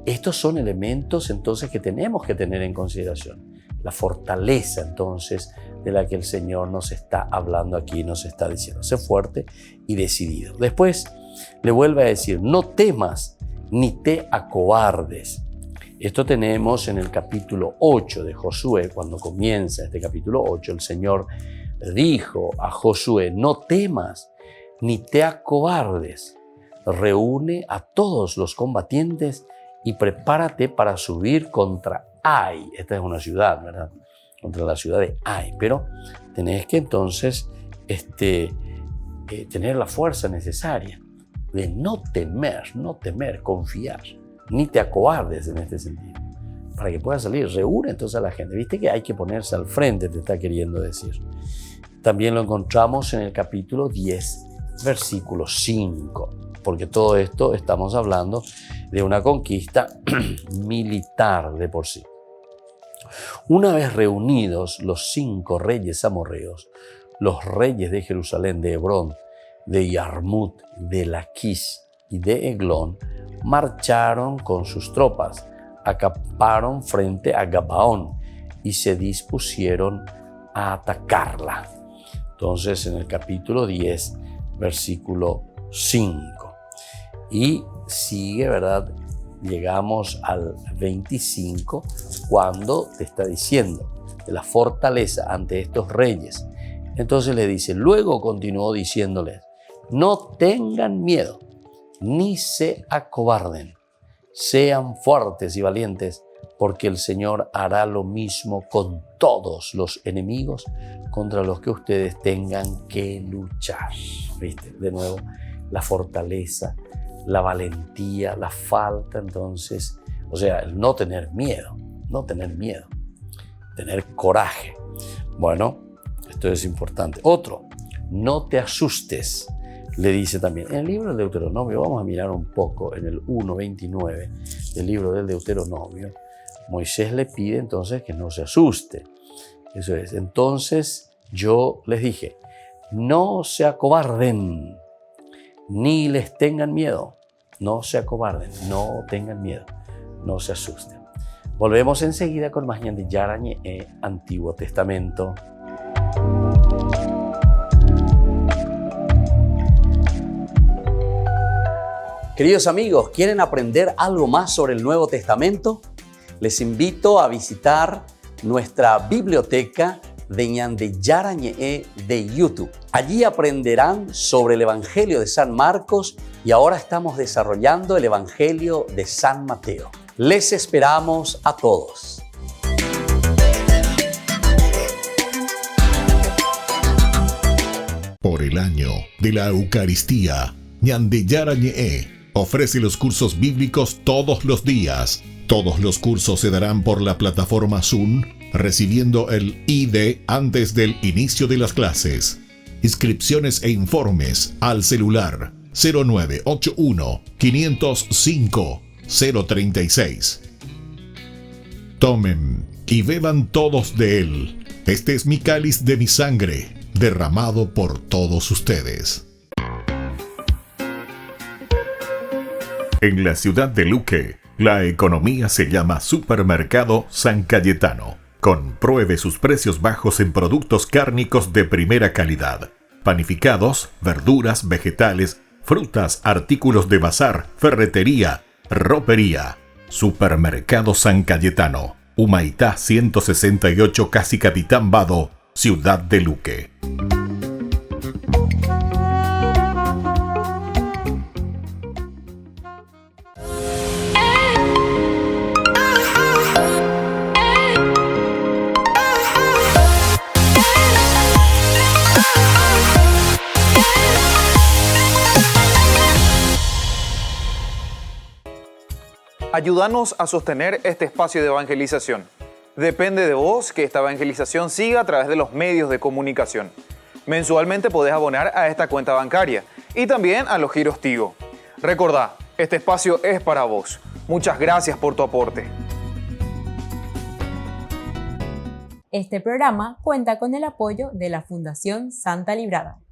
Estos son elementos entonces que tenemos que tener en consideración. La fortaleza entonces de la que el Señor nos está hablando aquí, nos está diciendo. Sé fuerte y decidido. Después le vuelve a decir, no temas ni te acobardes. Esto tenemos en el capítulo 8 de Josué. Cuando comienza este capítulo 8, el Señor dijo a Josué, no temas ni te acobardes. Reúne a todos los combatientes y prepárate para subir contra Ai. Esta es una ciudad, ¿verdad? Contra la ciudad de Ai. Pero tenés que entonces tener la fuerza necesaria de no temer, confiar, ni te acobardes en este sentido, para que puedas salir. Reúne entonces a la gente. Viste que hay que ponerse al frente, te está queriendo decir. También lo encontramos en el capítulo 10, versículo 5, porque todo esto estamos hablando de una conquista militar de por sí. Una vez reunidos los 5 reyes amorreos, los reyes de Jerusalén, de Hebrón, de Yarmut, de Laquis y de Eglón, marcharon con sus tropas, acamparon frente a Gabaón y se dispusieron a atacarla. Entonces, en el capítulo 10, versículo 5. Y sigue, ¿verdad? Llegamos al 25, cuando te está diciendo de la fortaleza ante estos reyes. Entonces le dice, luego continuó diciéndoles, no tengan miedo, ni se acobarden. Sean fuertes y valientes, porque el Señor hará lo mismo con todos los enemigos contra los que ustedes tengan que luchar. ¿Viste? De nuevo, la fortaleza, la valentía, la falta, entonces, o sea, el no tener miedo, tener coraje. Bueno, esto es importante. Otro, no te asustes, le dice también. En el libro del Deuteronomio, vamos a mirar un poco en el 1:29 del libro del Deuteronomio, Moisés le pide entonces que no se asuste. Eso es. Entonces yo les dije, no se acobarden, ni les tengan miedo. No se acobarden, no tengan miedo, no se asusten. Volvemos enseguida con más Ñande Yarañe Antiguo Testamento. Queridos amigos, ¿quieren aprender algo más sobre el Nuevo Testamento? Les invito a visitar nuestra biblioteca de Ñande Yarañe de YouTube. Allí aprenderán sobre el Evangelio de San Marcos y ahora estamos desarrollando el Evangelio de San Mateo. Les esperamos a todos. Por el año de la Eucaristía, Ñande Yarañe ofrece los cursos bíblicos todos los días. Todos los cursos se darán por la plataforma Zoom, recibiendo el ID antes del inicio de las clases. Inscripciones e informes al celular 0981 505 036. Tomen y beban todos de él. Este es mi cáliz de mi sangre, derramado por todos ustedes. En la ciudad de Luque, la economía se llama Supermercado San Cayetano. Compruebe sus precios bajos en productos cárnicos de primera calidad. Panificados, verduras, vegetales, frutas, artículos de bazar, ferretería, Ropería, Supermercado San Cayetano, Humaitá 168, casi Capitán Vado, Ciudad de Luque. Ayúdanos a sostener este espacio de evangelización. Depende de vos que esta evangelización siga a través de los medios de comunicación. Mensualmente podés abonar a esta cuenta bancaria y también a los giros Tigo. Recordá, este espacio es para vos. Muchas gracias por tu aporte. Este programa cuenta con el apoyo de la Fundación Santa Librada.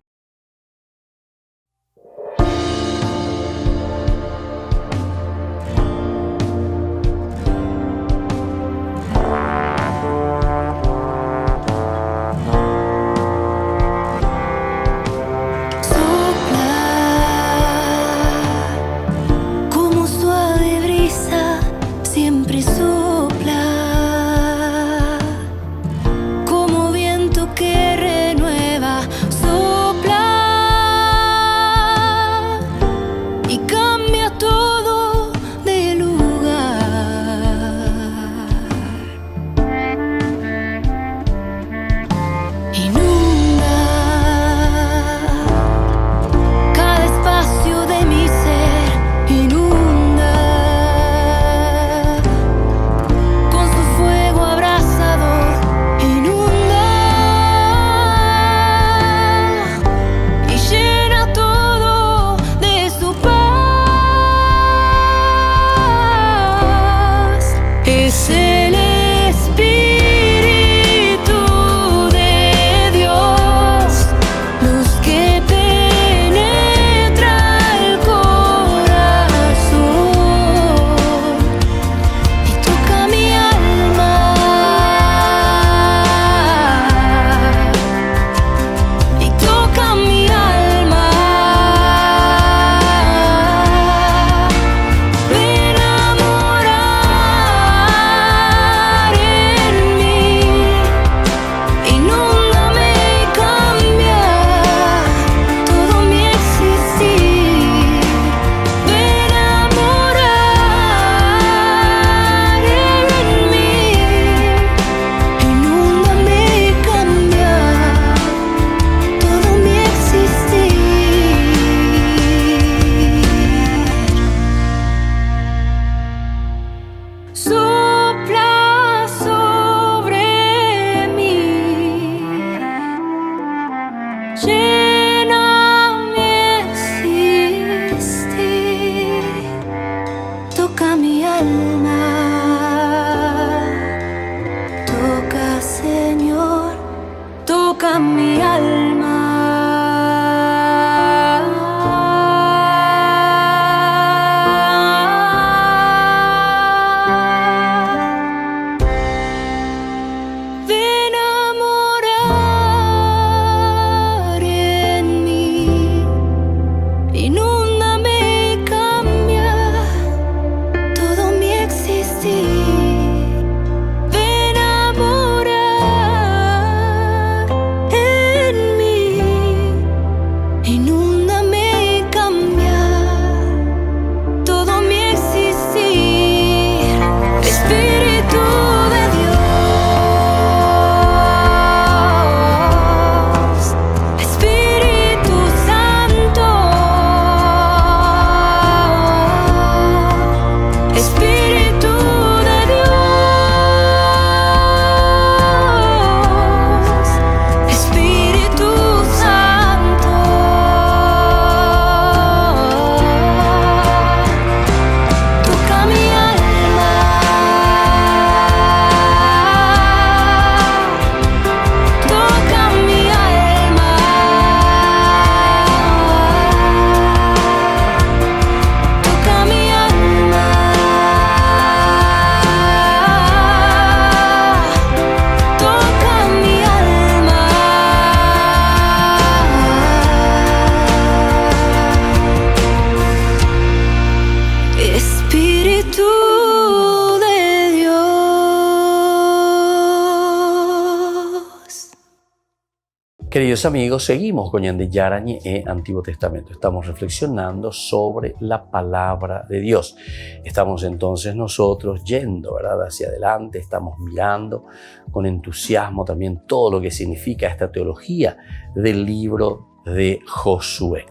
Queridos amigos, seguimos con Ñande Yarañe Antiguo Testamento. Estamos reflexionando sobre la palabra de Dios. Estamos entonces nosotros yendo, ¿verdad?, hacia adelante. Estamos mirando con entusiasmo también todo lo que significa esta teología del libro de Josué.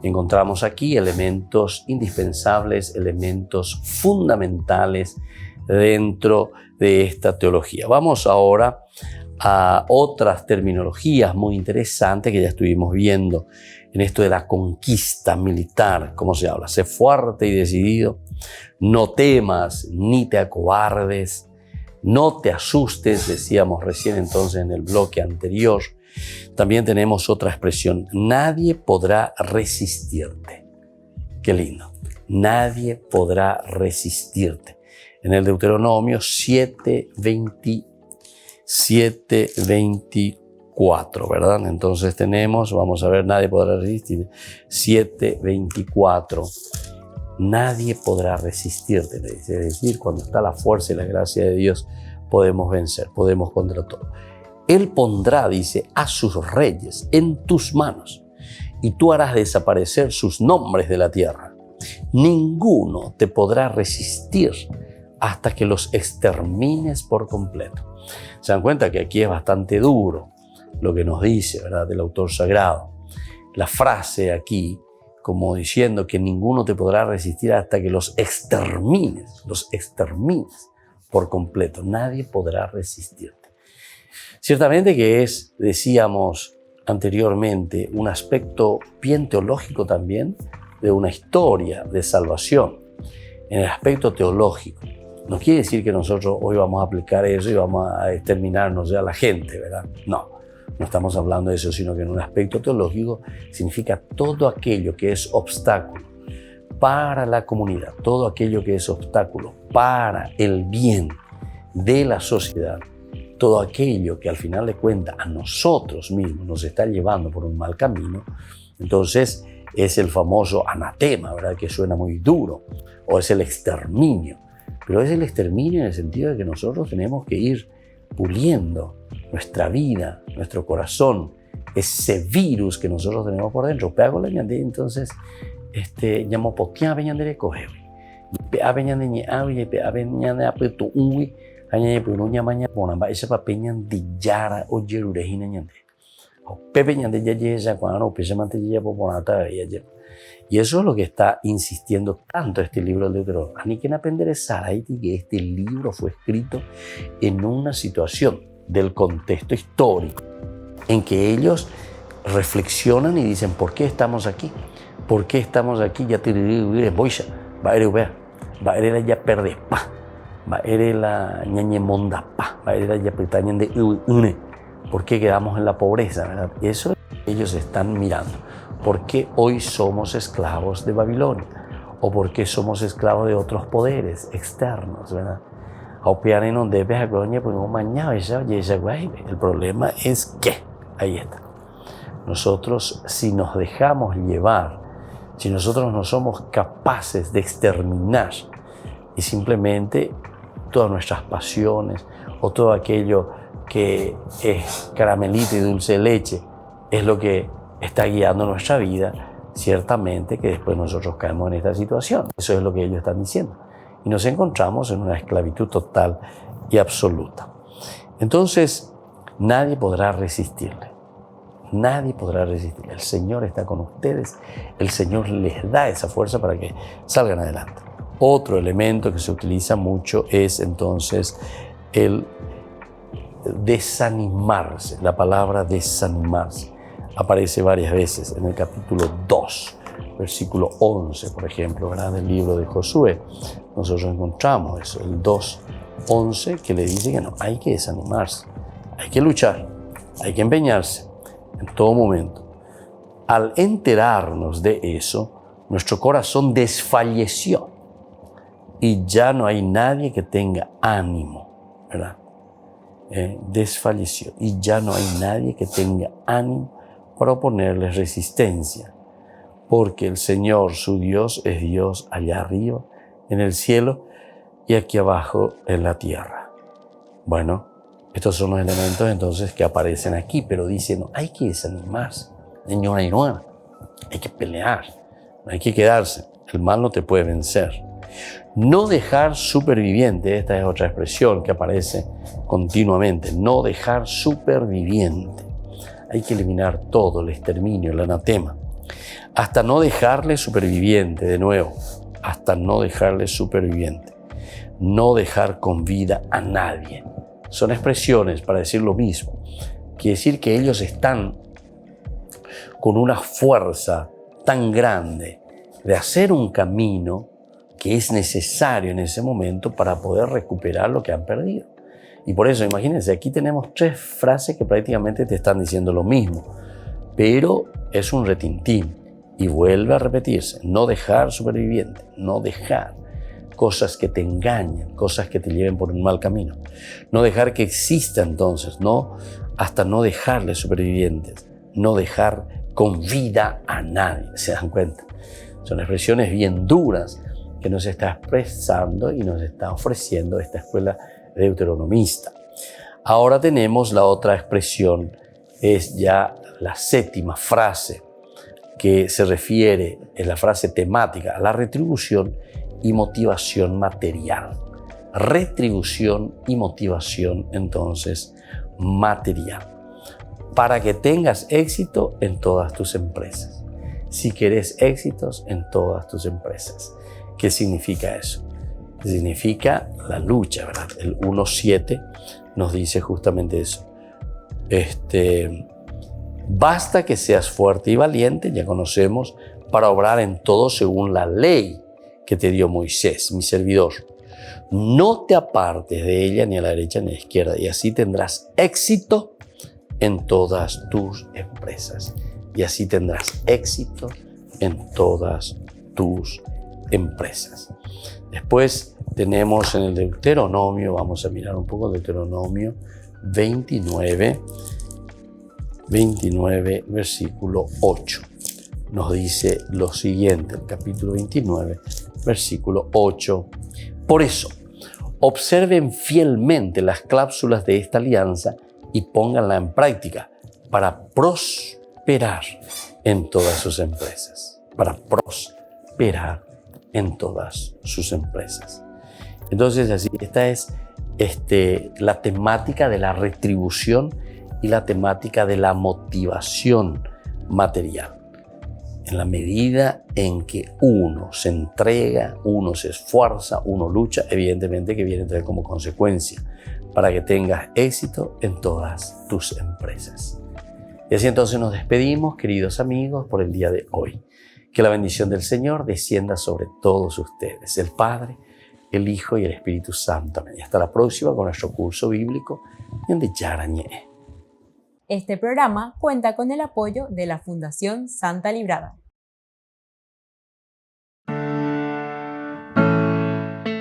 Encontramos aquí elementos indispensables, elementos fundamentales dentro de esta teología. Vamos ahora a otras terminologías muy interesantes que ya estuvimos viendo en esto de la conquista militar. ¿Cómo se habla? Sé fuerte y decidido, no temas ni te acobardes, no te asustes, decíamos recién entonces en el bloque anterior. También tenemos otra expresión, nadie podrá resistirte. Qué lindo, nadie podrá resistirte. En el Deuteronomio 7:24, ¿verdad? Entonces tenemos, vamos a ver, nadie podrá resistir. 7:24. Nadie podrá resistirte, es decir, cuando está la fuerza y la gracia de Dios, podemos vencer, podemos contra todo. Él pondrá, dice, a sus reyes en tus manos y tú harás desaparecer sus nombres de la tierra. Ninguno te podrá resistir hasta que los extermines por completo. Se dan cuenta que aquí es bastante duro lo que nos dice, ¿verdad?, el autor sagrado. La frase aquí, como diciendo que ninguno te podrá resistir hasta que los extermines por completo. Nadie podrá resistirte. Ciertamente que es, decíamos anteriormente, un aspecto bien teológico también de una historia de salvación. En el aspecto teológico, no quiere decir que nosotros hoy vamos a aplicar eso y vamos a exterminarnos a la gente, ¿verdad? No estamos hablando de eso, sino que en un aspecto teológico significa todo aquello que es obstáculo para la comunidad, todo aquello que es obstáculo para el bien de la sociedad, todo aquello que al final de cuentas a nosotros mismos nos está llevando por un mal camino. Entonces es el famoso anatema, ¿verdad?, que suena muy duro, o es el exterminio. Pero es el exterminio en el sentido de que nosotros tenemos que ir puliendo nuestra vida, nuestro corazón, ese virus que nosotros tenemos por dentro. Pego la ñande, entonces, llamo potia beñande cogeo. Pea beñande ñawi, pea beñande apeto unwi, añade punuña maña ponamba ese papeñan de yara o yerurejina ñande. O pepe ñande ya yesa cuando pese mante ya poponata ya. Y eso es lo que está insistiendo tanto este libro del Deuteronomio. Ni que aprender que este libro fue escrito en una situación del contexto histórico en que ellos reflexionan y dicen, ¿por qué estamos aquí? ¿Por qué estamos aquí? Ya te diré, boisha, va a ir la ya perde, pa, va a ir la ñañe monda, pa, va a ir la ya petañen de une. ¿Por qué quedamos en la pobreza, verdad? Eso es lo que ellos están mirando. ¿Por qué hoy somos esclavos de Babilonia? ¿O por qué somos esclavos de otros poderes externos, verdad? El problema es que, ahí está, nosotros si nos dejamos llevar, si nosotros no somos capaces de exterminar y simplemente todas nuestras pasiones o todo aquello que es caramelito y dulce de leche es lo que está guiando nuestra vida, ciertamente que después nosotros caemos en esta situación. Eso es lo que ellos están diciendo. Y nos encontramos en una esclavitud total y absoluta. Entonces, nadie podrá resistirle. Nadie podrá resistirle. El Señor está con ustedes. El Señor les da esa fuerza para que salgan adelante. Otro elemento que se utiliza mucho es entonces el desanimarse. La palabra desanimarse aparece varias veces en el capítulo 2, versículo 11, por ejemplo, ¿verdad?, del libro de Josué. Nosotros encontramos eso, el 2:11, que le dice que no, hay que desanimarse, hay que luchar, hay que empeñarse en todo momento. Al enterarnos de eso, nuestro corazón desfalleció y ya no hay nadie que tenga ánimo, ¿verdad? Desfalleció y ya no hay nadie que tenga ánimo para oponerles resistencia, porque el Señor, su Dios, es Dios allá arriba, en el cielo, y aquí abajo en la tierra. Bueno, Estos son los elementos entonces que aparecen aquí, pero dice, no, hay que desanimarse, hay que pelear, no hay que quedarse, el mal no te puede vencer. No dejar superviviente, esta es otra expresión que aparece continuamente, no dejar superviviente. Hay que eliminar todo, el exterminio, el anatema, hasta no dejarle superviviente, de nuevo, hasta no dejarle superviviente, no dejar con vida a nadie. Son expresiones para decir lo mismo, quiere decir que ellos están con una fuerza tan grande de hacer un camino que es necesario en ese momento para poder recuperar lo que han perdido. Y por eso, imagínense, aquí tenemos 3 frases que prácticamente te están diciendo lo mismo, pero es un retintín y vuelve a repetirse. No dejar superviviente, no dejar cosas que te engañen, cosas que te lleven por un mal camino. No dejar que exista entonces, no, hasta no dejarle supervivientes, no dejar con vida a nadie. ¿Se dan cuenta? Son expresiones bien duras que nos está expresando y nos está ofreciendo esta escuela deuteronomista. Ahora tenemos la otra expresión, es ya la 7ª frase, que se refiere, es la frase temática, a la retribución y motivación material. Retribución y motivación, entonces, material. Para que tengas éxito en todas tus empresas. Si querés éxitos en todas tus empresas. ¿Qué significa eso? Significa la lucha, ¿verdad? El 1.7 nos dice justamente eso. Basta que seas fuerte y valiente, ya conocemos, para obrar en todo según la ley que te dio Moisés, mi servidor. No te apartes de ella ni a la derecha ni a la izquierda, y así tendrás éxito en todas tus empresas. Y así tendrás éxito en todas tus empresas. Después tenemos en el Deuteronomio, vamos a mirar un poco Deuteronomio 29, versículo 8. Nos dice lo siguiente, el capítulo 29, versículo 8. Por eso, observen fielmente las cláusulas de esta alianza y pónganla en práctica para prosperar en todas sus empresas. Para prosperar en todas sus empresas. Entonces, así, esta es la temática de la retribución y la temática de la motivación material. En la medida en que uno se entrega, uno se esfuerza, uno lucha, evidentemente que viene a traer como consecuencia para que tengas éxito en todas tus empresas. Y así entonces nos despedimos, queridos amigos, por el día de hoy. Que la bendición del Señor descienda sobre todos ustedes, el Padre, el Hijo y el Espíritu Santo. Y hasta la próxima con nuestro curso bíblico Ñande Yarañe. Este programa cuenta con el apoyo de la Fundación Santa Librada.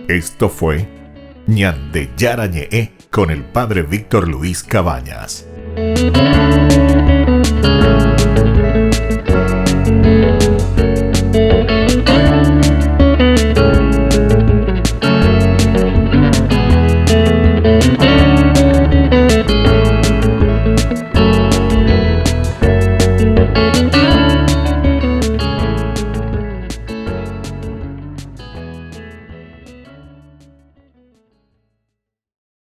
Esto fue Ñande Yarañe con el Padre Víctor Luis Cabañas.